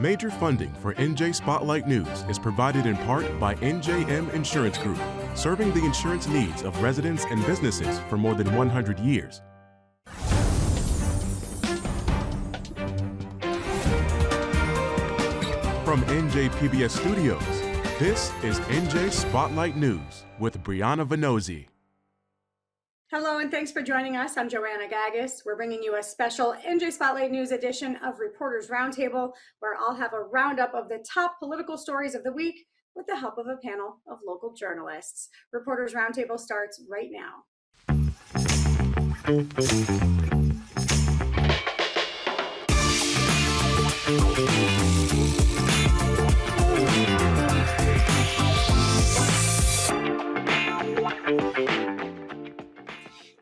Major funding for NJ Spotlight News is provided in part by NJM Insurance Group, serving the insurance needs of residents and businesses for more than 100 years. From NJ PBS Studios, this is NJ Spotlight News with Brianna Venozzi. Hello, and thanks for joining us. I'm Joanna Gagis. We're bringing you a special NJ Spotlight News edition of Reporters Roundtable, where I'll have a roundup of the top political stories of the week with the help of a panel of local journalists. Reporters Roundtable starts right now.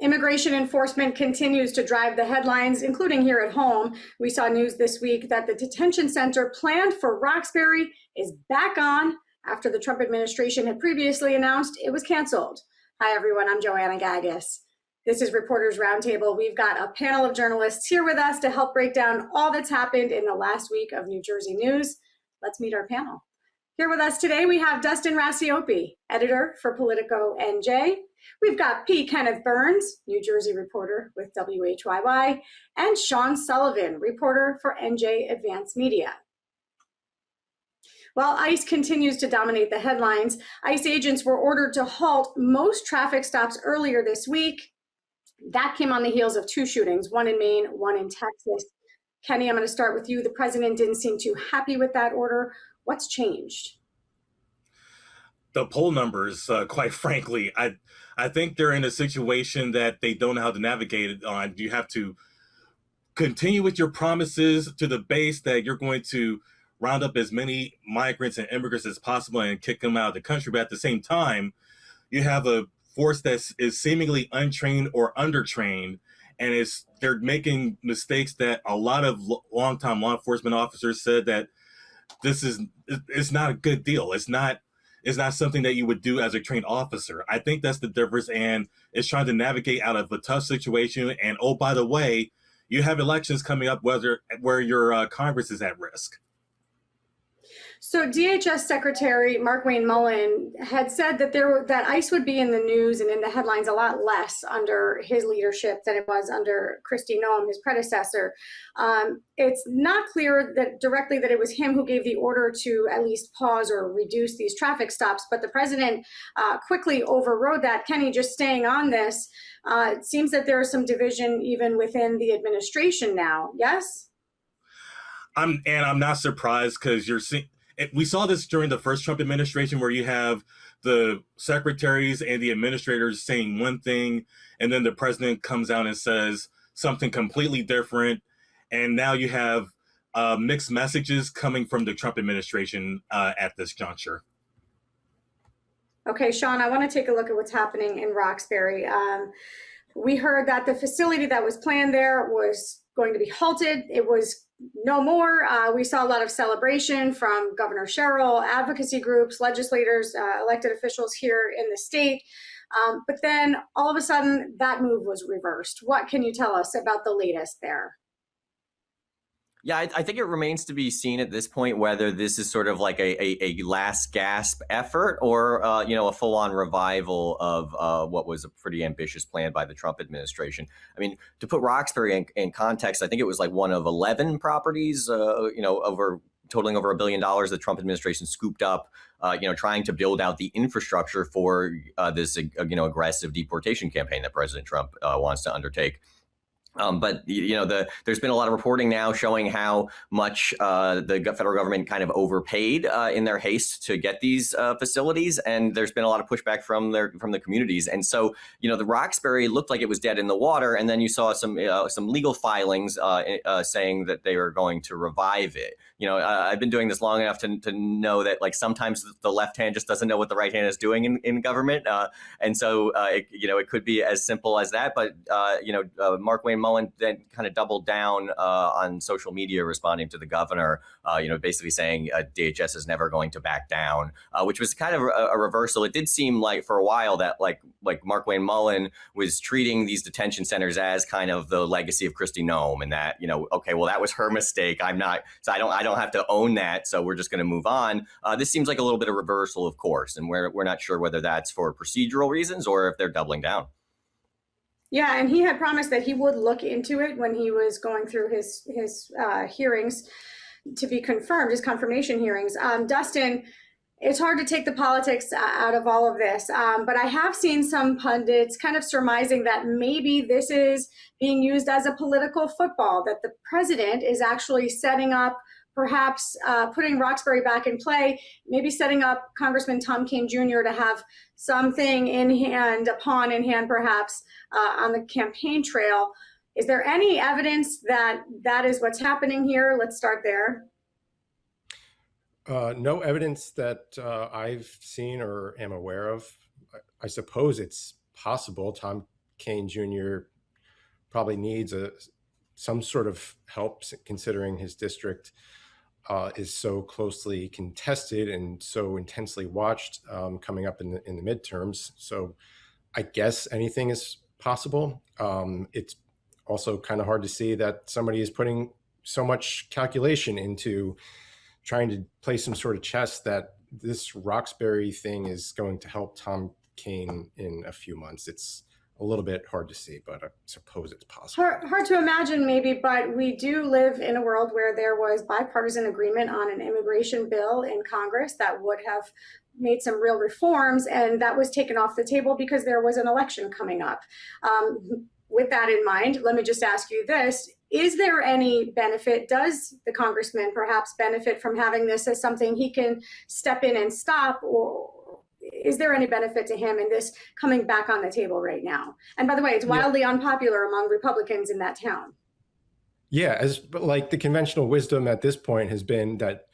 Immigration enforcement continues to drive the headlines, including here at home. We saw news this week that the detention center planned for Roxbury is back on after the Trump administration had previously announced it was canceled. Hi, everyone. I'm Joanna Gagis. This is Reporters Roundtable. We've got a panel of journalists here with us to help break down all that's happened in the last week of New Jersey news. Let's meet our panel. Here with us today, we have Dustin Rasiopi, editor for Politico NJ. We've got P. Kenneth Burns, New Jersey reporter with WHYY, and Sean Sullivan, reporter for NJ Advance Media. While ICE continues to dominate the headlines, ICE agents were ordered to halt most traffic stops earlier this week. That came on the heels of two shootings, one in Maine, one in Texas. Kenny, I'm going to start with you. The president didn't seem too happy with that order. What's changed? The poll numbers, quite frankly, I think they're in a situation that they don't know how to navigate it on. You have to continue with your promises to the base that you're going to round up as many migrants and immigrants as possible and kick them out of the country. But at the same time, you have a force that is seemingly untrained or undertrained, and they're making mistakes that a lot of longtime law enforcement officers said that it's not a good deal. It's not something that you would do as a trained officer. I think that's the difference, and it's trying to navigate out of a tough situation. And oh, by the way, you have elections coming up where your Congress is at risk. So DHS Secretary Markwayne Mullin had said that ICE would be in the news and in the headlines a lot less under his leadership than it was under Kristi Noem, his predecessor. It's not clear that it was him who gave the order to at least pause or reduce these traffic stops, but the president quickly overrode that. Kenny, just staying on this, it seems that there is some division even within the administration now, yes? I'm not surprised, because we saw this during the first Trump administration, where you have the secretaries and the administrators saying one thing, and then the president comes out and says something completely different. And now you have mixed messages coming from the Trump administration at this juncture. Okay, Sean, I want to take a look at what's happening in Roxbury. We heard that the facility that was planned there was going to be halted. It was no more. We saw a lot of celebration from Governor Sherrill, advocacy groups, legislators, elected officials here in the state. But then all of a sudden, that move was reversed. What can you tell us about the latest there? Yeah, I think it remains to be seen at this point whether this is sort of like a last gasp effort or, a full-on revival of what was a pretty ambitious plan by the Trump administration. I mean, to put Roxbury in context, I think it was like one of 11 properties, totaling over $1 billion the Trump administration scooped up, trying to build out the infrastructure for this, aggressive deportation campaign that President Trump wants to undertake. But there's been a lot of reporting now showing how much the federal government kind of overpaid in their haste to get these facilities, and there's been a lot of pushback from the communities. And so, the Roxbury looked like it was dead in the water, and then you saw some legal filings saying that they were going to revive it. I've been doing this long enough to know that sometimes the left hand just doesn't know what the right hand is doing in government, and so it could be as simple as that. But Markwayne Mullen then kind of doubled down on social media, responding to the governor, basically saying DHS is never going to back down, which was kind of a reversal. It did seem like for a while that like Markwayne Mullen was treating these detention centers as kind of the legacy of Kristi Noem, and that, okay, well, that was her mistake. I don't have to own that, so we're just going to move on. This seems like a little bit of reversal of course, and we're not sure whether that's for procedural reasons or if they're doubling down. Yeah, and he had promised that he would look into it when he was going through his hearings to be confirmed, his confirmation hearings. Dustin, it's hard to take the politics out of all of this, but I have seen some pundits kind of surmising that maybe this is being used as a political football, that the president is actually setting up, perhaps putting Roxbury back in play, maybe setting up Congressman Tom Kean Jr. to have something in hand, a pawn in hand perhaps, on the campaign trail. Is there any evidence that that is what's happening here? Let's start there. No evidence that I've seen or am aware of. I suppose it's possible Tom Kean Jr. probably needs some sort of help, considering his district is so closely contested and so intensely watched coming up in the midterms. So I guess anything is possible. It's also kind of hard to see that somebody is putting so much calculation into trying to play some sort of chess that this Roxbury thing is going to help Tom Kean in a few months. It's a little bit hard to see, but I suppose it's possible. Hard to imagine maybe, but we do live in a world where there was bipartisan agreement on an immigration bill in Congress that would have made some real reforms, and that was taken off the table because there was an election coming up. With that in mind, let me just ask you this. Is there any benefit? Does the congressman perhaps benefit from having this as something he can step in and stop, or is there any benefit to him in this coming back on the table right now? And by the way, it's wildly unpopular among Republicans in that town. Yeah, but like the conventional wisdom at this point has been that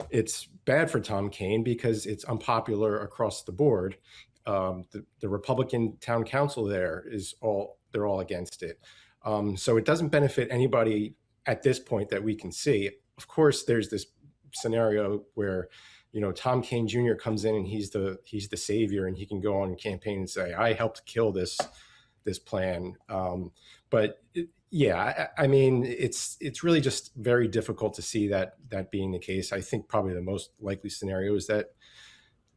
it's bad for Tom Kean because it's unpopular across the board. The Republican town council there they're all against it. So it doesn't benefit anybody at this point that we can see. Of course, there's this scenario where, Tom Kean Jr. comes in and he's the savior, and he can go on campaign and say, I helped kill this plan. But I mean, it's really just very difficult to see that being the case. I think probably the most likely scenario is that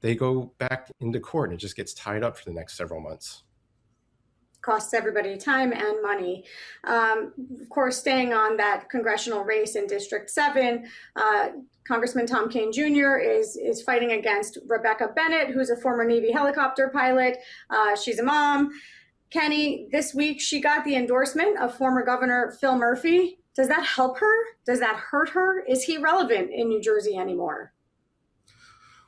they go back into court and it just gets tied up for the next several months. Costs everybody time and money. Of course, staying on that congressional race in District 7, Congressman Tom Kean Jr. is fighting against Rebecca Bennett, who's a former Navy helicopter pilot. She's a mom. Kenny, this week she got the endorsement of former Governor Phil Murphy. Does that help her? Does that hurt her? Is he relevant in New Jersey anymore?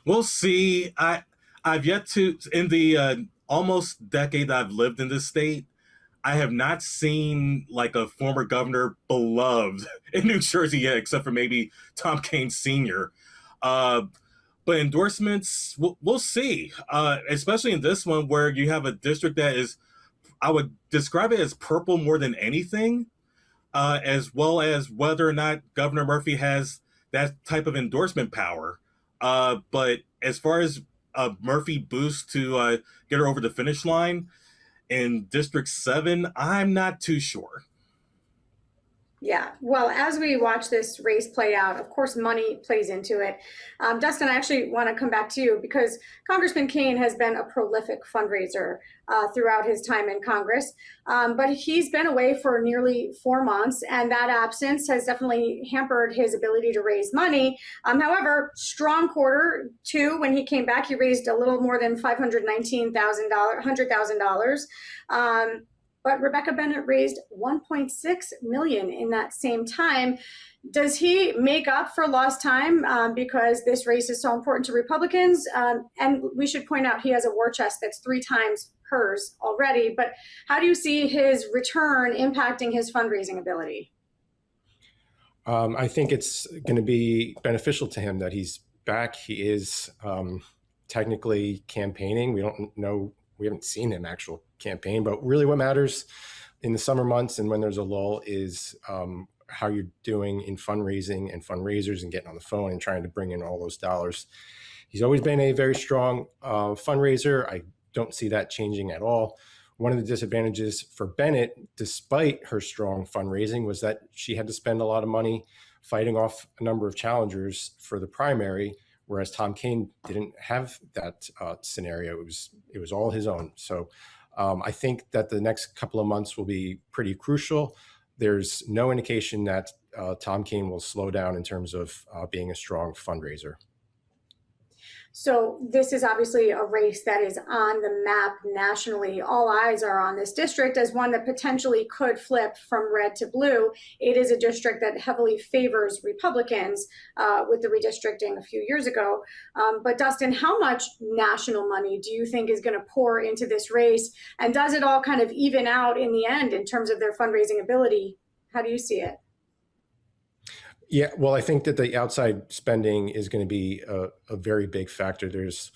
We'll see. I've yet to, in the almost decade I've lived in this state, I have not seen like a former governor beloved in New Jersey yet, except for maybe Tom Kean Sr. But endorsements, we'll see, especially in this one where you have a district that is, I would describe it as purple more than anything, as well as whether or not Governor Murphy has that type of endorsement power. But as far as a Murphy boost to get her over the finish line in District 7, I'm not too sure. Yeah, well, as we watch this race play out, of course, money plays into it. Dustin, I actually want to come back to you because Congressman Kean has been a prolific fundraiser throughout his time in Congress, but he's been away for nearly 4 months, and that absence has definitely hampered his ability to raise money. However, strong Q2, when he came back, he raised a little more than $100,000. But Rebecca Bennett raised $1.6 million in that same time. Does he make up for lost time because this race is so important to Republicans? And we should point out he has a war chest that's 3 times hers already. But how do you see his return impacting his fundraising ability? I think it's going to be beneficial to him that he's back. He is technically campaigning. We don't know. We haven't seen him actual campaign, but really what matters in the summer months and when there's a lull is how you're doing in fundraising and fundraisers and getting on the phone and trying to bring in all those dollars. He's always been a very strong fundraiser. I don't see that changing at all. One of the disadvantages for Bennett, despite her strong fundraising, was that she had to spend a lot of money fighting off a number of challengers for the primary, whereas Tom Kean didn't have that scenario. It was all his own. So I think that the next couple of months will be pretty crucial. There's no indication that Tom Kean will slow down in terms of being a strong fundraiser. So this is obviously a race that is on the map nationally. All eyes are on this district as one that potentially could flip from red to blue. It is a district that heavily favors Republicans with the redistricting a few years ago. But Dustin, how much national money do you think is going to pour into this race? And does it all kind of even out in the end in terms of their fundraising ability? How do you see it? Yeah, well, I think that the outside spending is going to be a very big factor. There's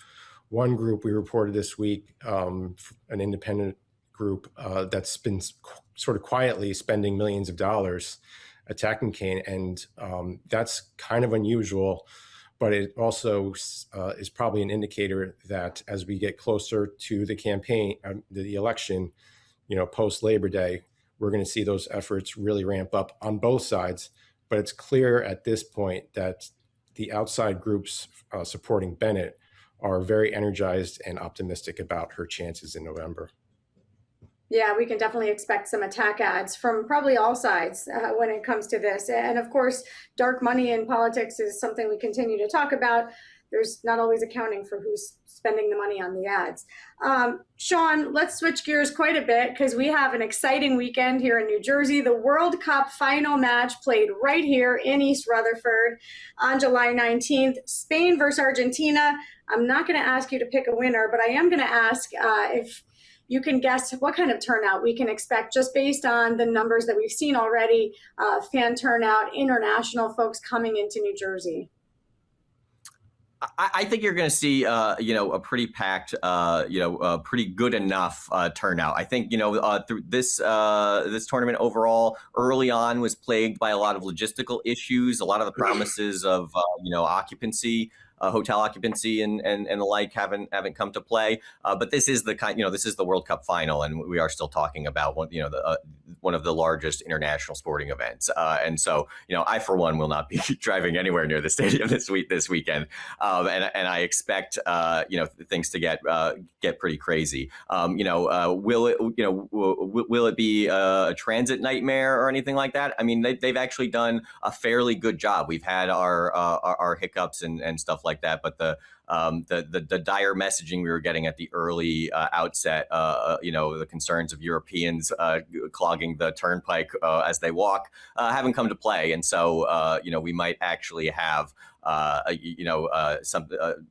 one group we reported this week, an independent group that's been sort of quietly spending millions of dollars attacking Kean, and that's kind of unusual, but it also is probably an indicator that as we get closer to the campaign, the election, post Labor Day, we're going to see those efforts really ramp up on both sides. But it's clear at this point that the outside groups supporting Bennett are very energized and optimistic about her chances in November. Yeah, we can definitely expect some attack ads from probably all sides when it comes to this. And of course, dark money in politics is something we continue to talk about. There's not always accounting for who's spending the money on the ads. Sean, let's switch gears quite a bit because we have an exciting weekend here in New Jersey. The World Cup final match played right here in East Rutherford on July 19th. Spain versus Argentina. I'm not going to ask you to pick a winner, but I am going to ask if you can guess what kind of turnout we can expect just based on the numbers that we've seen already, fan turnout, international folks coming into New Jersey. I think you're going to see, a pretty packed, pretty good enough turnout. I think, through this tournament overall, early on was plagued by a lot of logistical issues. A lot of the promises of, occupancy, hotel occupancy and the like haven't come to play. But this is the kind, this is the World Cup final, and we are still talking about one of the largest international sporting events. And so, I for one will not be driving anywhere near the stadium this weekend. And I expect things to get pretty crazy. Will it be a transit nightmare or anything like that? I mean, they've actually done a fairly good job. We've had our hiccups and stuff like that, but the dire messaging we were getting at the early outset, the concerns of Europeans clogging the turnpike as they walk, haven't come to play, and so we might actually have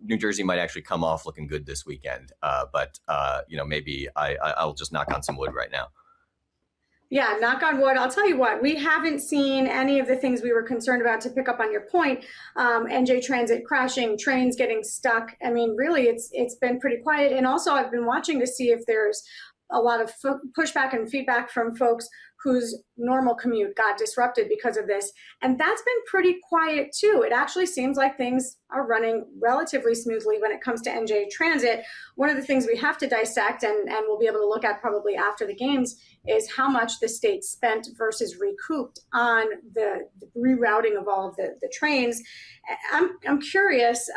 New Jersey might actually come off looking good this weekend, but maybe I'll just knock on some wood right now. Yeah, knock on wood. I'll tell you what, we haven't seen any of the things we were concerned about, to pick up on your point. NJ Transit crashing, trains getting stuck. I mean, really, it's been pretty quiet. And also, I've been watching to see if there's a lot of pushback and feedback from folks whose normal commute got disrupted because of this. And that's been pretty quiet too. It actually seems like things are running relatively smoothly when it comes to NJ Transit. One of the things we have to dissect and we'll be able to look at probably after the games is how much the state spent versus recouped on the rerouting of all of the trains. I'm curious,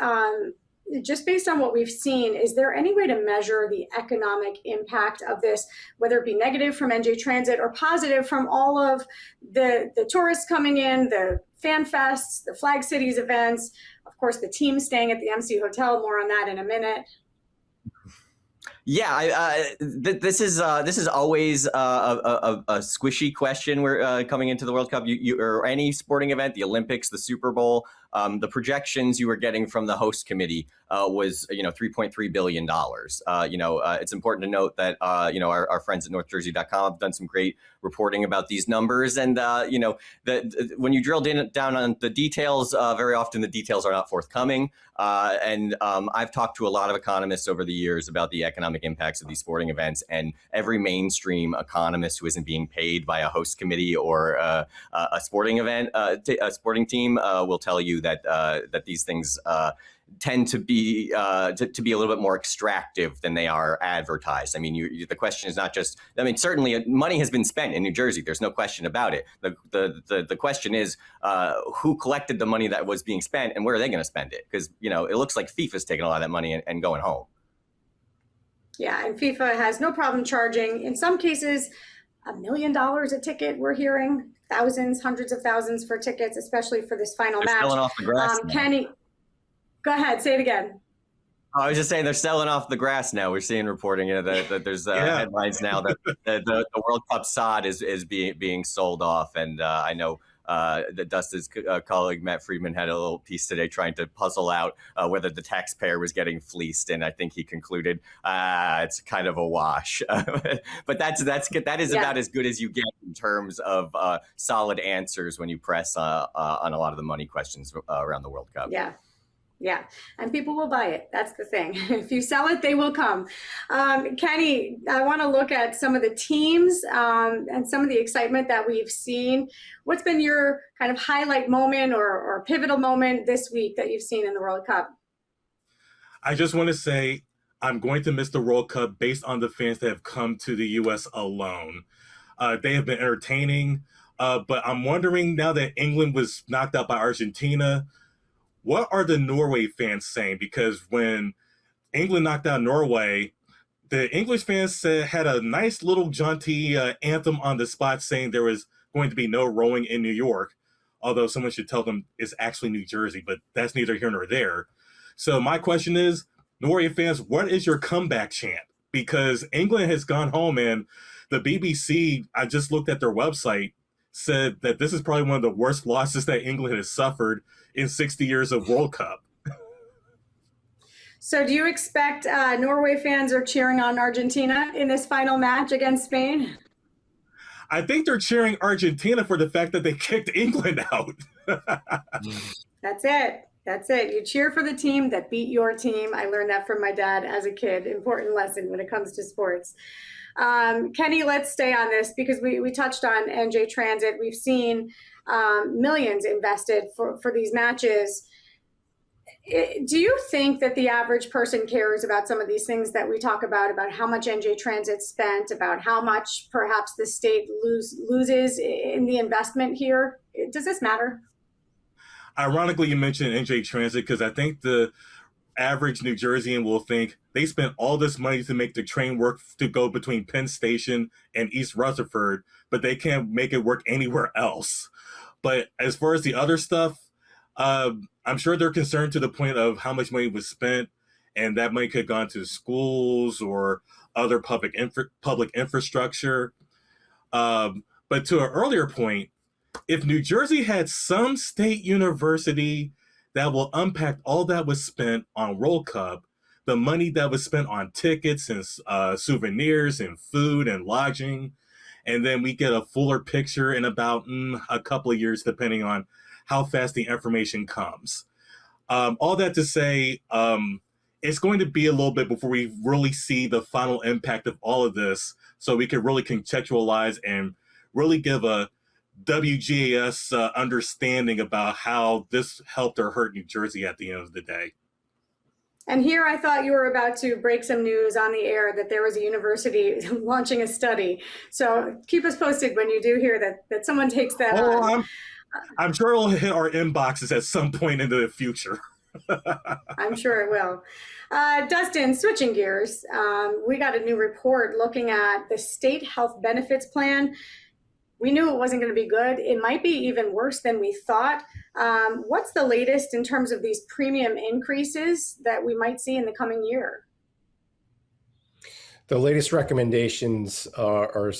just based on what we've seen, is there any way to measure the economic impact of this, whether it be negative from NJ Transit or positive from all of the tourists coming in, the fan fests, the Flag Cities events, of course, the team staying at the MC Hotel, more on that in a minute. Yeah, this is always a squishy question. We're coming into the World Cup, or any sporting event, the Olympics, the Super Bowl. The projections you were getting from the host committee was $3.3 billion. It's important to note that our friends at NorthJersey.com have done some great reporting about these numbers, and when you drill down on the details, very often the details are not forthcoming. And I've talked to a lot of economists over the years about the economic economic impacts of these sporting events. And every mainstream economist who isn't being paid by a host committee or a sporting event, a sporting team, will tell you that that these things tend to be a little bit more extractive than they are advertised. I mean, the question is not just, I mean, certainly money has been spent in New Jersey. There's no question about it. The question is who collected the money that was being spent and where are they going to spend it? Because, you know, it looks like FIFA's taking a lot of that money and going home. Yeah, and FIFA has no problem charging, in some cases, $1 million a ticket. We're hearing thousands, hundreds of thousands for tickets, especially for this final match. Selling off the grass. Kenny, go ahead, say it again. I was just saying they're selling off the grass now. We're seeing reporting that there's headlines now that the World Cup sod is being sold off, and I know that Dustin's colleague Matt Friedman had a little piece today trying to puzzle out whether the taxpayer was getting fleeced, and I think he concluded it's kind of a wash. But that is about as good as you get in terms of solid answers when you press on a lot of the money questions around the World Cup. Yeah. Yeah, and people will buy it. That's the thing. If you sell it, they will come. Kenny, I want to look at some of the teams and some of the excitement that we've seen. What's been your kind of highlight moment or pivotal moment this week that you've seen in the World Cup? I just want to say I'm going to miss the World Cup based on the fans that have come to the U.S. alone. They have been entertaining, but I'm wondering now that England was knocked out by Argentina, what are the Norway fans saying? Because when England knocked out Norway, the English fans had a nice little jaunty anthem on the spot saying there was going to be no rowing in New York, although someone should tell them it's actually New Jersey, but that's neither here nor there. So my question is, Norway fans, what is your comeback chant? Because England has gone home, and the BBC, I just looked at their website, said that this is probably one of the worst losses that England has suffered in 60 years of World Cup. So do you expect Norway fans are cheering on Argentina in this final match against Spain? I think they're cheering Argentina for the fact that they kicked England out. That's it. That's it. You cheer for the team that beat your team. I learned that from my dad as a kid. Important lesson when it comes to sports. Kenny, let's stay on this because we touched on NJ Transit. We've seen millions invested for these matches. Do you think that the average person cares about some of these things that we talk about how much NJ Transit spent, about how much perhaps the state loses in the investment here? Does this matter? Ironically, you mentioned NJ Transit because I think the average New Jerseyan will think they spent all this money to make the train work to go between Penn Station and East Rutherford, but they can't make it work anywhere else. But as far as the other stuff, I'm sure they're concerned to the point of how much money was spent, and that money could have gone to schools or other public infrastructure. But to an earlier point, if New Jersey had some state university that will unpack all that was spent on World Cup, the money that was spent on tickets and souvenirs and food and lodging, and then we get a fuller picture in about a couple of years, depending on how fast the information comes. All that to say, it's going to be a little bit before we really see the final impact of all of this, so we can really contextualize and really give a WGAS understanding about how this helped or hurt New Jersey at the end of the day. And here I thought you were about to break some news on the air that there was a university launching a study. So keep us posted when you do hear that someone takes that on. I'm sure it'll hit our inboxes at some point in the future. I'm sure it will. Dustin, switching gears, we got a new report looking at the state health benefits plan. We knew it wasn't going to be good. It might be even worse than we thought. What's the latest in terms of these premium increases that we might see in the coming year? The latest recommendations are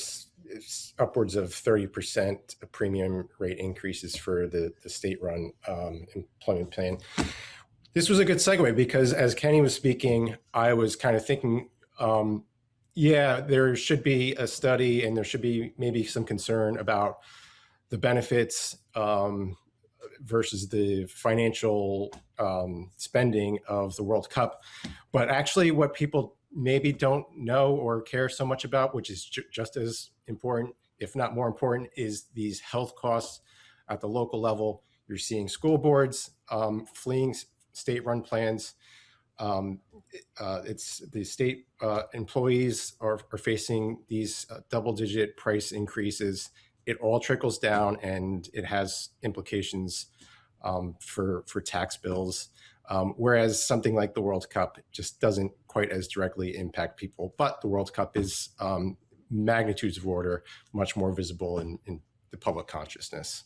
upwards of 30% premium rate increases for the state-run employment plan. This was a good segue because as Kenny was speaking, I was kind of thinking, yeah, there should be a study and there should be maybe some concern about the benefits versus the financial spending of the World Cup. But actually what people maybe don't know or care so much about, which is just as important, if not more important, is these health costs at the local level. You're seeing school boards fleeing state-run plans. It's the state employees are facing these double-digit price increases. It all trickles down, and it has implications for tax bills. Whereas something like the World Cup just doesn't quite as directly impact people. But the World Cup is magnitudes of order much more visible in the public consciousness.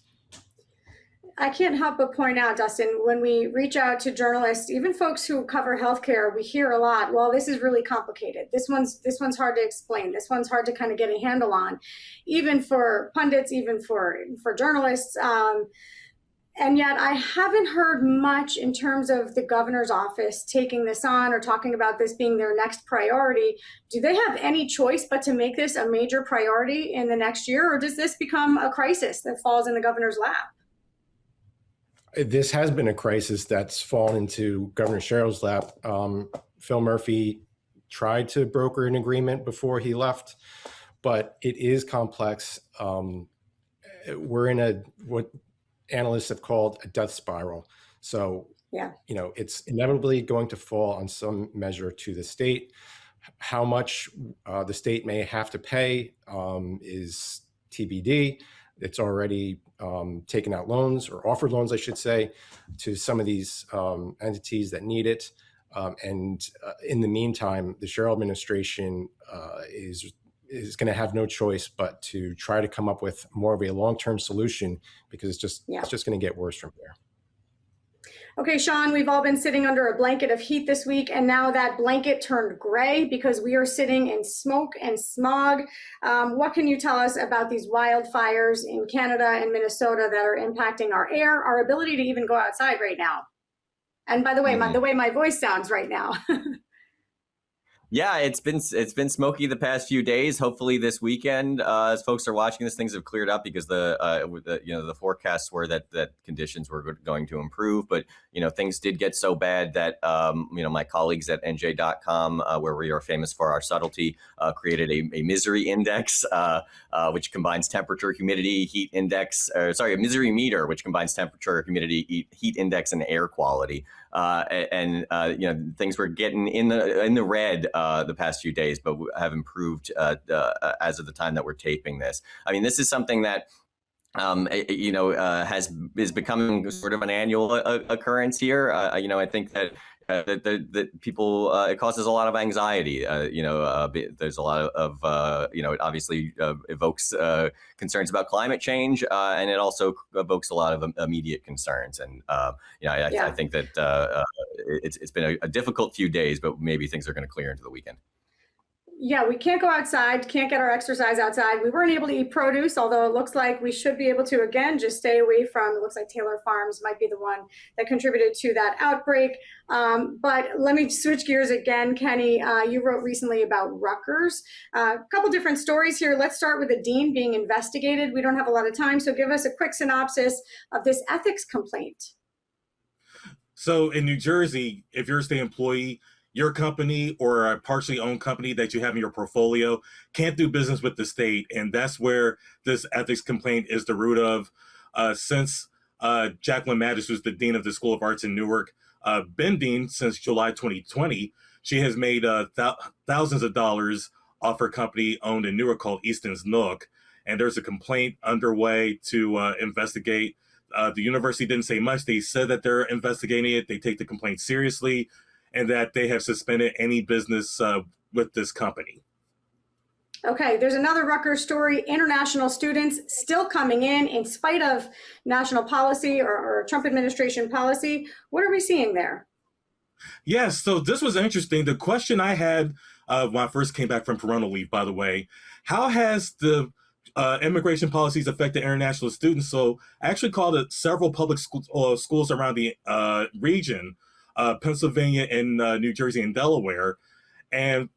I can't help but point out, Dustin, when we reach out to journalists, even folks who cover healthcare, we hear a lot, well, this is really complicated. This one's hard to explain. This one's hard to kind of get a handle on, even for pundits, even for journalists. And yet I haven't heard much in terms of the governor's office taking this on or talking about this being their next priority. Do they have any choice but to make this a major priority in the next year, or does this become a crisis that falls in the governor's lap? This has been a crisis that's fallen into Governor Sherrill's lap. Phil Murphy tried to broker an agreement before he left, but it is complex. We're in what analysts have called a death spiral. So, yeah, it's inevitably going to fall on some measure to the state. How much the state may have to pay is TBD. It's already taken out loans, or offered loans, I should say, to some of these entities that need it. And in the meantime, the Sherrill administration is going to have no choice but to try to come up with more of a long-term solution, because it's just going to get worse from here. Okay, Sean, we've all been sitting under a blanket of heat this week, and now that blanket turned gray because we are sitting in smoke and smog. What can you tell us about these wildfires in Canada and Minnesota that are impacting our air, our ability to even go outside right now? And by the way, the way my voice sounds right now. Yeah, it's been smoky the past few days. Hopefully this weekend, as folks are watching this, things have cleared up, because the forecasts were that conditions were going to improve. But things did get so bad that my colleagues at NJ.com, where we are famous for our subtlety, created a misery index, which combines temperature, humidity, heat index. A misery meter, which combines temperature, humidity, heat index, and air quality. Things were getting in the red the past few days, but have improved as of the time that we're taping this. I mean, this is something that is becoming sort of an annual occurrence here. I think that that people, it causes a lot of anxiety. There's a lot of it obviously evokes concerns about climate change, and it also evokes a lot of immediate concerns. And I think that it's been a difficult few days, but maybe things are going to clear into the weekend. Yeah, we can't go outside, can't get our exercise outside. We weren't able to eat produce, although it looks like we should be able to, again, just stay away from, it looks like Taylor Farms might be the one that contributed to that outbreak. But let me switch gears again, Kenny. You wrote recently about Rutgers. A couple different stories here. Let's start with the dean being investigated. We don't have a lot of time, so give us a quick synopsis of this ethics complaint. So in New Jersey, if you're a state employee, your company or a partially owned company that you have in your portfolio can't do business with the state. And that's where this ethics complaint is the root of. Since Jacqueline Mattis, who's the dean of the School of Arts in Newark, been dean since July 2020, she has made thousands of dollars off her company owned in Newark called Easton's Nook. And there's a complaint underway to investigate. The university didn't say much. They said that they're investigating it. They take the complaint seriously, and that they have suspended any business with this company. Okay, there's another Rutgers story. International students still coming in spite of national policy or Trump administration policy. What are we seeing there? Yes, so this was interesting. The question I had when I first came back from parental leave, by the way, how has the immigration policies affected international students? So I actually called several public schools around the region, Pennsylvania and New Jersey and Delaware. And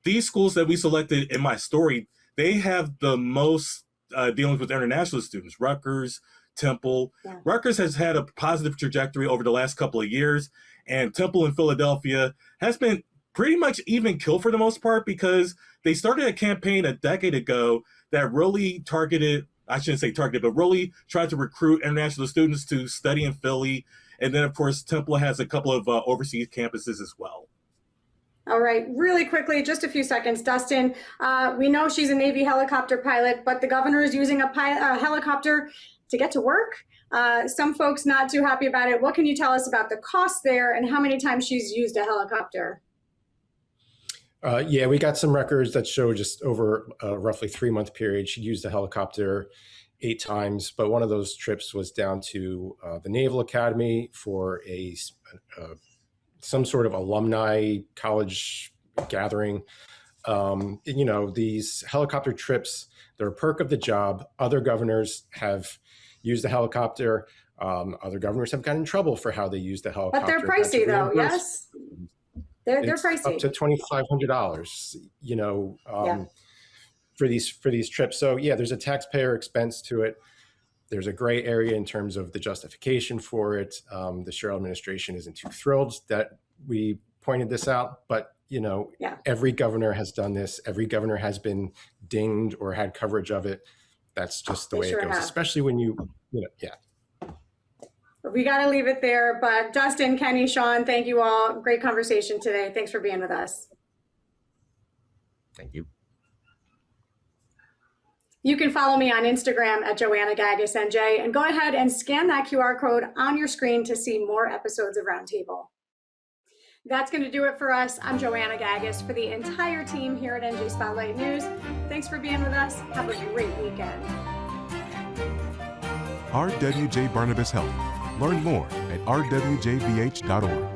these schools that we selected in my story, they have the most dealings with international students. Rutgers, Temple. Yeah. Rutgers has had a positive trajectory over the last couple of years, and Temple in Philadelphia has been pretty much even kill for the most part, because they started a campaign a decade ago that really targeted, I shouldn't say targeted, but really tried to recruit international students to study in Philly. And then, of course, Temple has a couple of overseas campuses as well. All right, really quickly, just a few seconds. Dustin, we know she's a Navy helicopter pilot, but the governor is using a helicopter to get to work. Some folks not too happy about it. What can you tell us about the cost there and how many times she's used a helicopter? Yeah, we got some records that show just over a roughly 3-month period, she used a helicopter 8 times, but one of those trips was down to the Naval Academy for some sort of alumni college gathering. You know, these helicopter trips, they're a perk of the job. Other governors have used the helicopter. Other governors have gotten in trouble for how they used the helicopter. But they're pricey though, yes? They're pricey. Up to $2,500, you know, for these trips. So yeah, there's a taxpayer expense to it. There's a gray area in terms of the justification for it. The Sherrill administration isn't too thrilled that we pointed this out, but you know, every governor has done this. Every governor has been dinged or had coverage of it. That's just the way it goes, especially when you know, We got to leave it there, but Dustin, Kenny, Sean, thank you all. Great conversation today. Thanks for being with us. Thank you. You can follow me on Instagram at Joanna Gagis NJ, and go ahead and scan that QR code on your screen to see more episodes of Roundtable. That's going to do it for us. I'm Joanna Gagis for the entire team here at NJ Spotlight News. Thanks for being with us. Have a great weekend. RWJ Barnabas Health. Learn more at rwjbh.org.